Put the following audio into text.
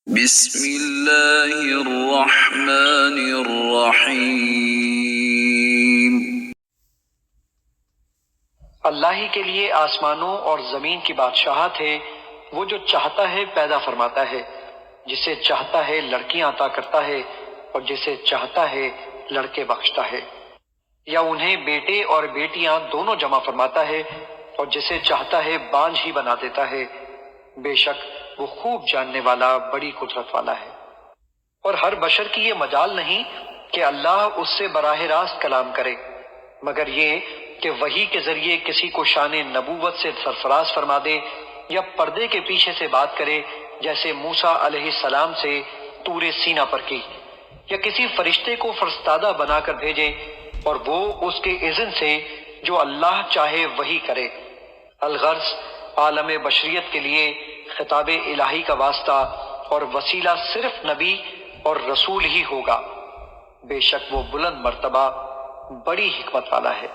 بسم اللہ الرحمن الرحیم۔ اللہ ہی کے لیے آسمانوں اور زمین کی بادشاہت ہے، وہ جو چاہتا ہے پیدا فرماتا ہے، جسے چاہتا ہے لڑکیاں عطا کرتا ہے اور جسے چاہتا ہے لڑکے بخشتا ہے، یا انہیں بیٹے اور بیٹیاں دونوں جمع فرماتا ہے اور جسے چاہتا ہے بانجھ ہی بنا دیتا ہے۔ بے شک وہ خوب جاننے والا بڑی قدرت والا ہے۔ اور ہر بشر کی یہ مجال نہیں کہ اللہ اس سے براہ راست کلام کرے، مگر یہ کہ وحی کے ذریعے کسی کو شان نبوت سے سرفراز فرما دے یا پردے کے پیچھے سے بات کرے، جیسے موسیٰ علیہ السلام سے طور سینا پر کی، یا کسی فرشتے کو فرستادہ بنا کر بھیجے اور وہ اس کے اذن سے جو اللہ چاہے وحی کرے۔ الغرض عالم بشریت کے لیے خطاب الہی کا واسطہ اور وسیلہ صرف نبی اور رسول ہی ہوگا۔ بے شک وہ بلند مرتبہ بڑی حکمت والا ہے۔